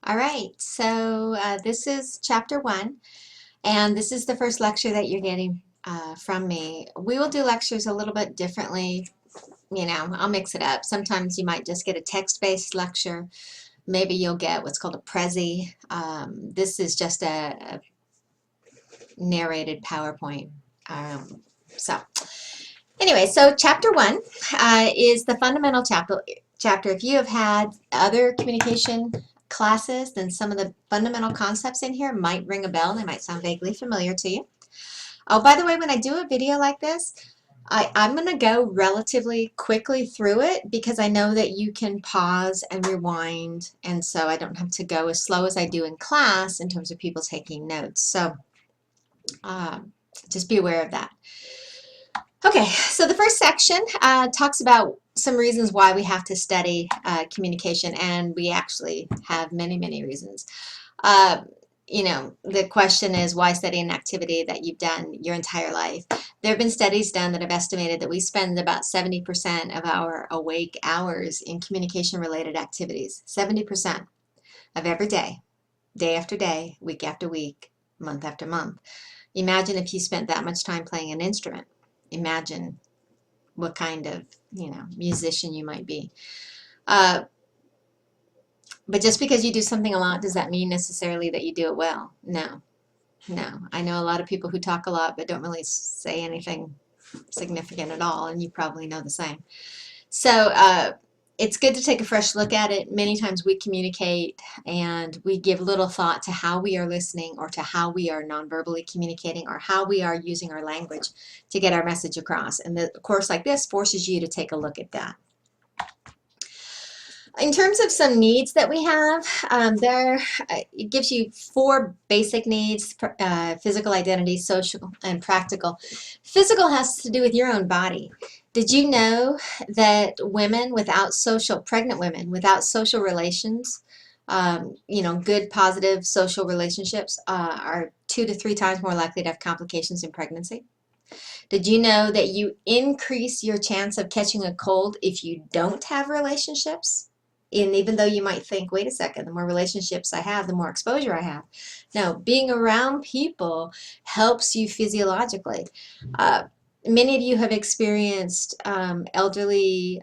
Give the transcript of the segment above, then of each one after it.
All right, so this is chapter 1, and this is the first lecture that you're getting from me. We will do lectures a little bit differently. I'll mix it up. Sometimes you might just get a text-based lecture. Maybe you'll get what's called a Prezi. This is just a narrated PowerPoint. Um, so anyway, so chapter 1 is the fundamental chapter. If you have had other communication classes, then some of the fundamental concepts in here might ring a bell. They might sound vaguely familiar to you. Oh, by the way, when I do a video like this, I'm going to go relatively quickly through it because I know that you can pause and rewind, and so I don't have to go as slow as I do in class in terms of people taking notes. So just be aware of that. Okay, so the first section talks about some reasons why we have to study communication, and we actually have many, many reasons. The question is, why study an activity that you've done your entire life? There have been studies done that have estimated that we spend about 70% of our awake hours in communication-related activities. 70% of every day, day after day, week after week, month after month. Imagine if you spent that much time playing an instrument. Imagine what kind of, musician you might be. But just because you do something a lot, does that mean necessarily that you do it well? No. No. I know a lot of people who talk a lot but don't really say anything significant at all, and you probably know the same. So it's good to take a fresh look at it. Many times we communicate and we give little thought to how we are listening or to how we are non-verbally communicating or how we are using our language to get our message across. And a course like this forces you to take a look at that. In terms of some needs that we have, it gives you 4 basic needs: physical, identity, social, and practical. Physical has to do with your own body. Did you know that pregnant women without social relations, good, positive social relationships, are 2 to 3 times more likely to have complications in pregnancy? Did you know that you increase your chance of catching a cold if you don't have relationships? And even though you might think, wait a second, the more relationships I have, the more exposure I have. No, being around people helps you physiologically. Many of you have experienced elderly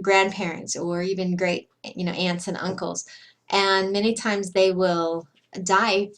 grandparents or even great, aunts and uncles, and many times they will die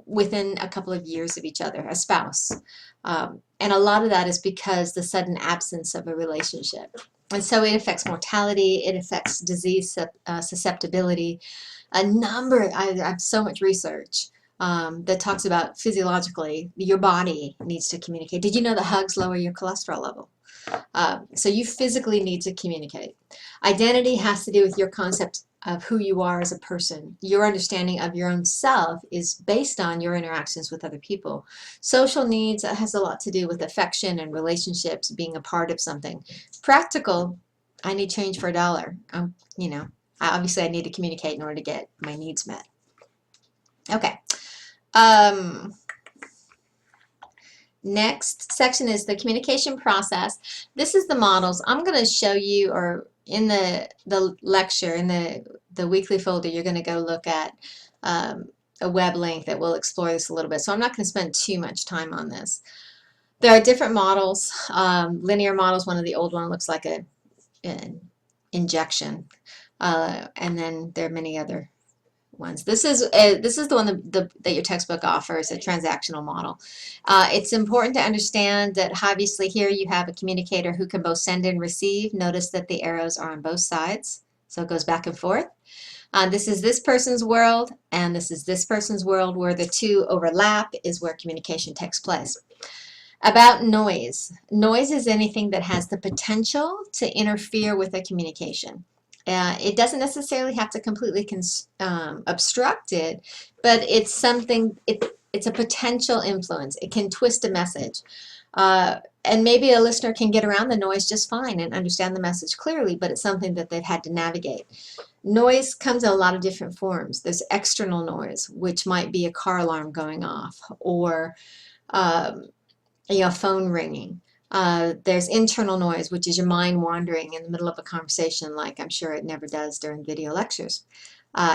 within a couple of years of each other, a spouse. And a lot of that is because the sudden absence of a relationship. And so it affects mortality, it affects disease susceptibility. I have so much research that talks about physiologically, your body needs to communicate. Did you know that hugs lower your cholesterol level? So you physically need to communicate. Identity has to do with your concept of who you are as a person. Your understanding of your own self is based on your interactions with other people. Social needs has a lot to do with affection and relationships, being a part of something. Practical, I need change for $1. Obviously I need to communicate in order to get my needs met. Okay. Next section is the communication process. This is the models. I'm going to show you, or in the lecture, in the weekly folder, you're going to go look at a web link that will explore this a little bit. So I'm not going to spend too much time on this. There are different models. Linear models, one of the old ones, looks like an injection. And then there are many other ones. This is the one that your textbook offers, a transactional model. It's important to understand that obviously here you have a communicator who can both send and receive. Notice that the arrows are on both sides, so it goes back and forth. This is this person's world, and this is this person's world. Where the two overlap is where communication takes place. About noise. Noise is anything that has the potential to interfere with a communication. It doesn't necessarily have to completely obstruct it, but it's something, it's a potential influence. It can twist a message. And maybe a listener can get around the noise just fine and understand the message clearly, but it's something that they've had to navigate. Noise comes in a lot of different forms. There's external noise, which might be a car alarm going off, or phone ringing. There's internal noise, which is your mind wandering in the middle of a conversation, like I'm sure it never does during video lectures.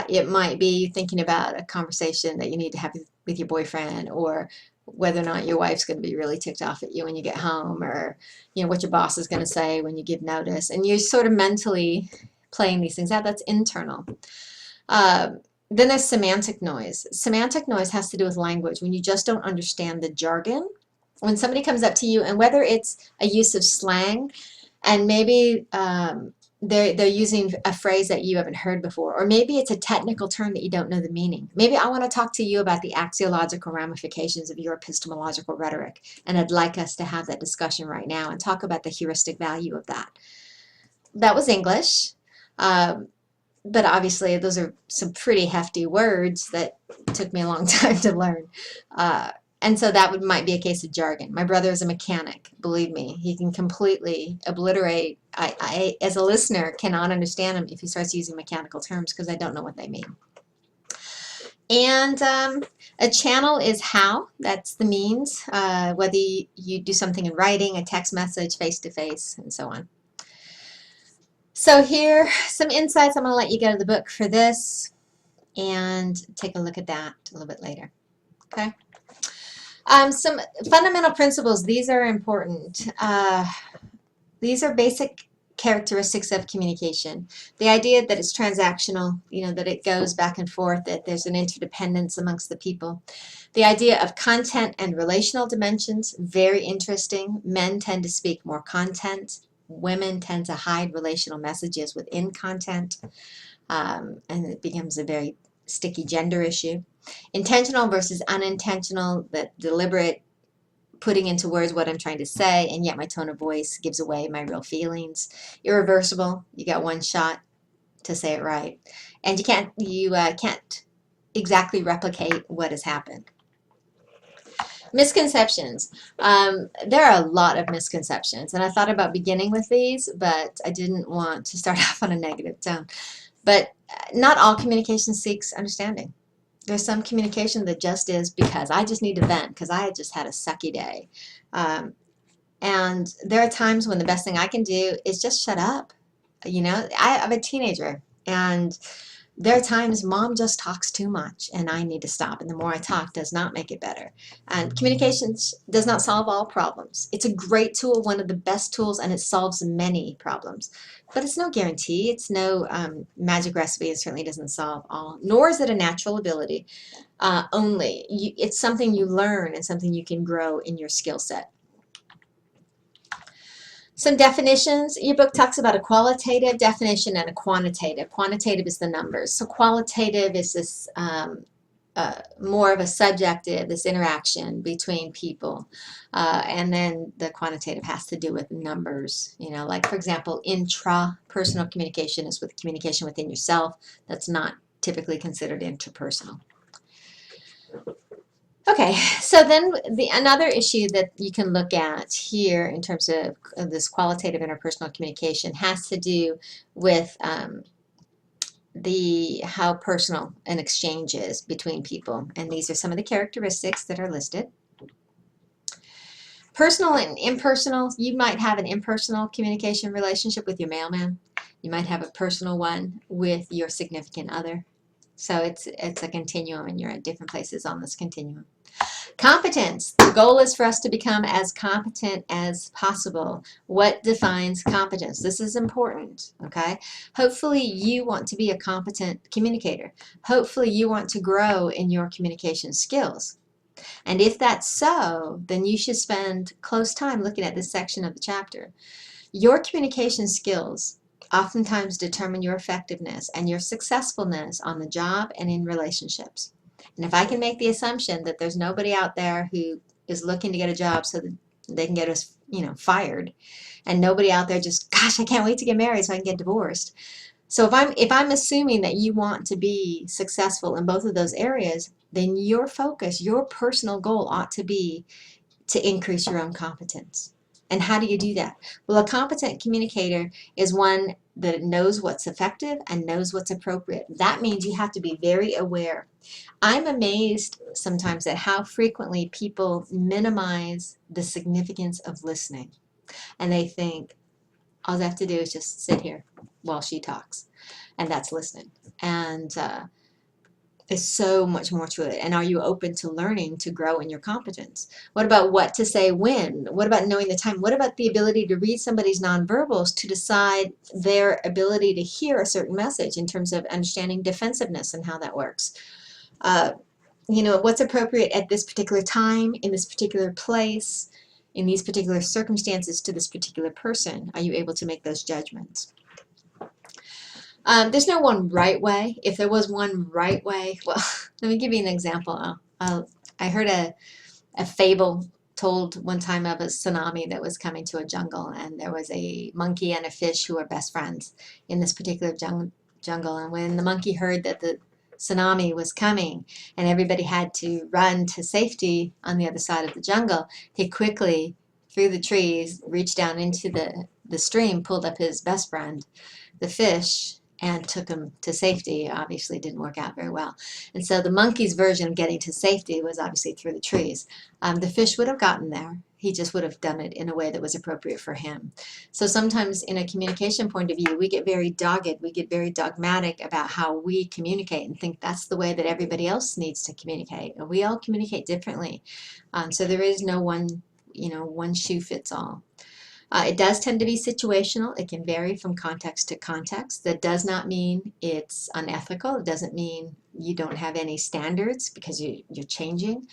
It might be thinking about a conversation that you need to have with your boyfriend, or whether or not your wife's going to be really ticked off at you when you get home, or what your boss is going to say when you give notice, and you're sort of mentally playing these things out. That's internal. Uh, then there's semantic noise. Semantic noise has to do with language. When you just don't understand the jargon, when somebody comes up to you, and whether it's a use of slang, and maybe they're using a phrase that you haven't heard before, or maybe it's a technical term that you don't know the meaning. Maybe I want to talk to you about the axiological ramifications of your epistemological rhetoric, and I'd like us to have that discussion right now and talk about the heuristic value of that. That was English. But obviously, those are some pretty hefty words that took me a long time to learn. And so that might be a case of jargon. My brother is a mechanic. Believe me, he can completely obliterate. I, as a listener, cannot understand him if he starts using mechanical terms because I don't know what they mean. And a channel is how. That's the means. Whether you do something in writing, a text message, face-to-face, and so on. So here, some insights. I'm going to let you go to the book for this and take a look at that a little bit later. Okay. Some fundamental principles. These are important. These are basic characteristics of communication. The idea that it's transactional, that it goes back and forth, that there's an interdependence amongst the people. The idea of content and relational dimensions, very interesting. Men tend to speak more content. Women tend to hide relational messages within content, and it becomes a very sticky gender issue. Intentional versus unintentional, that deliberate putting into words what I'm trying to say, and yet my tone of voice gives away my real feelings. Irreversible, you got one shot to say it right, and you can't exactly replicate what has happened. Misconceptions. There are a lot of misconceptions, and I thought about beginning with these, but I didn't want to start off on a negative tone. But not all communication seeks understanding. There's some communication that just is because I just need to vent because I just had a sucky day. And there are times when the best thing I can do is just shut up. I'm a teenager, and there are times mom just talks too much and I need to stop, and the more I talk does not make it better. And communications does not solve all problems. It's a great tool, one of the best tools, and it solves many problems. But it's no guarantee. It's no magic recipe. It certainly doesn't solve all, nor is it a natural ability only. It's something you learn and something you can grow in your skill set. Some definitions. Your book talks about a qualitative definition and a quantitative. Quantitative is the numbers. So qualitative is this more of a subjective, this interaction between people. And then the quantitative has to do with numbers. Like, for example, intrapersonal communication is with communication within yourself. That's not typically considered interpersonal. Okay, so then another issue that you can look at here in terms of this qualitative interpersonal communication has to do with how personal an exchange is between people. And these are some of the characteristics that are listed. Personal and impersonal. You might have an impersonal communication relationship with your mailman. You might have a personal one with your significant other. So it's a continuum, and you're at different places on this continuum. Competence. The goal is for us to become as competent as possible. What defines competence? This is important, okay? Hopefully you want to be a competent communicator. Hopefully you want to grow in your communication skills. And if that's so, then you should spend close time looking at this section of the chapter. Your communication skills oftentimes determine your effectiveness and your successfulness on the job and in relationships. And if I can make the assumption that there's nobody out there who is looking to get a job so that they can get us, fired, and nobody out there just, gosh, I can't wait to get married so I can get divorced. So if I'm assuming that you want to be successful in both of those areas, then your focus, your personal goal ought to be to increase your own competence. And how do you do that? Well, a competent communicator is one that knows what's effective and knows what's appropriate. That means you have to be very aware. I'm amazed sometimes at how frequently people minimize the significance of listening. And they think, all I have to do is just sit here while she talks, and that's listening. And there's so much more to it. And are you open to learning to grow in your competence? What about what to say when? What about knowing the time? What about the ability to read somebody's nonverbals to decide their ability to hear a certain message in terms of understanding defensiveness and how that works? Uh, what's appropriate at this particular time, in this particular place, in these particular circumstances to this particular person? Are you able to make those judgments? There's no one right way. If there was one right way, well, let me give you an example. I heard a fable told one time of a tsunami that was coming to a jungle, and there was a monkey and a fish who were best friends in this particular jungle. And when the monkey heard that the tsunami was coming and everybody had to run to safety on the other side of the jungle, he quickly, through the trees, reached down into the stream, pulled up his best friend, the fish, and took him to safety. Obviously, it didn't work out very well. And so the monkey's version of getting to safety was obviously through the trees. The fish would have gotten there. He just would have done it in a way that was appropriate for him. So sometimes in a communication point of view, we get very dogged, we get very dogmatic about how we communicate and think that's the way that everybody else needs to communicate. And we all communicate differently. So there is no one, one shoe fits all. It does tend to be situational. It can vary from context to context. That does not mean it's unethical. It doesn't mean you don't have any standards because you're changing.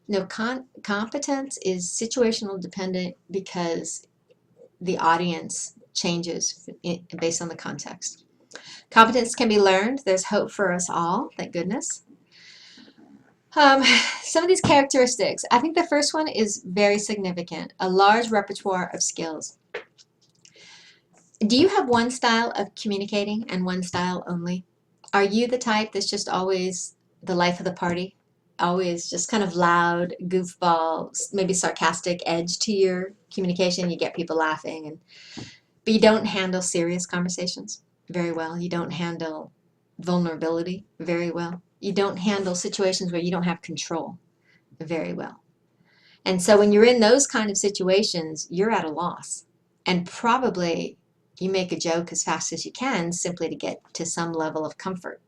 No, competence is situational dependent because the audience changes based on the context. Competence can be learned. There's hope for us all, thank goodness. Some of these characteristics, I think the first one is very significant, a large repertoire of skills. Do you have one style of communicating and one style only? Are you the type that's just always the life of the party? Always just kind of loud, goofball, maybe sarcastic edge to your communication? You get people laughing, but you don't handle serious conversations very well. You don't handle vulnerability very well. You don't handle situations where you don't have control very well. And so when you're in those kind of situations, you're at a loss. And probably you make a joke as fast as you can simply to get to some level of comfort.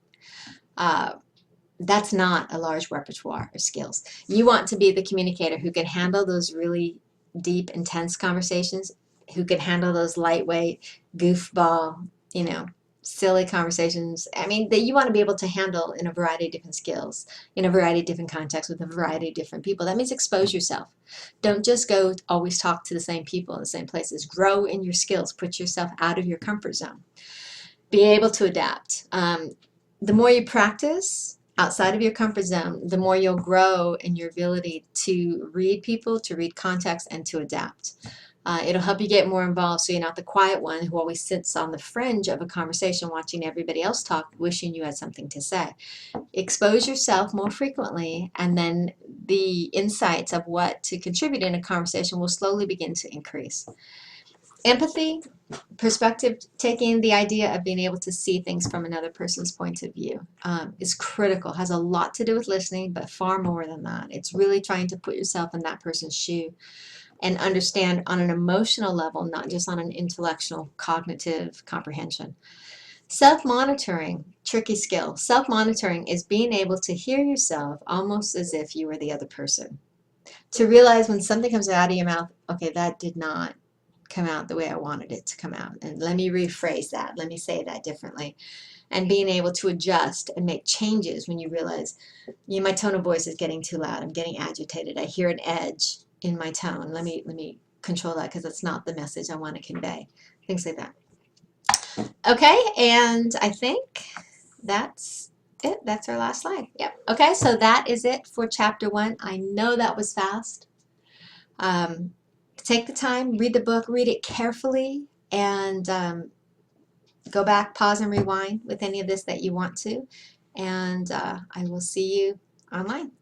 That's not a large repertoire of skills. You want to be the communicator who can handle those really deep, intense conversations, who can handle those lightweight, goofball, silly conversations. I mean, that you want to be able to handle in a variety of different skills, in a variety of different contexts with a variety of different people. That means expose yourself. Don't just go always talk to the same people in the same places. Grow in your skills. Put yourself out of your comfort zone. Be able to adapt. The more you practice outside of your comfort zone, the more you'll grow in your ability to read people, to read context, and to adapt. It'll help you get more involved so you're not the quiet one who always sits on the fringe of a conversation watching everybody else talk, wishing you had something to say. Expose yourself more frequently, and then the insights of what to contribute in a conversation will slowly begin to increase. Empathy, perspective taking, the idea of being able to see things from another person's point of view is critical, has a lot to do with listening, but far more than that. It's really trying to put yourself in that person's shoe and understand on an emotional level, not just on an intellectual, cognitive comprehension. Self-monitoring, tricky skill. Self-monitoring is being able to hear yourself almost as if you were the other person. To realize when something comes out of your mouth, okay, that did not come out the way I wanted it to come out. And let me rephrase that. Let me say that differently. And being able to adjust and make changes when you realize, my tone of voice is getting too loud. I'm getting agitated. I hear an edge in my tone. Let me control that because it's not the message I want to convey. Things like that. Okay, and I think that's it. That's our last slide. Yep. Okay, so that is it for chapter 1. I know that was fast. Take the time, read the book, read it carefully, and go back, pause, and rewind with any of this that you want to. And I will see you online.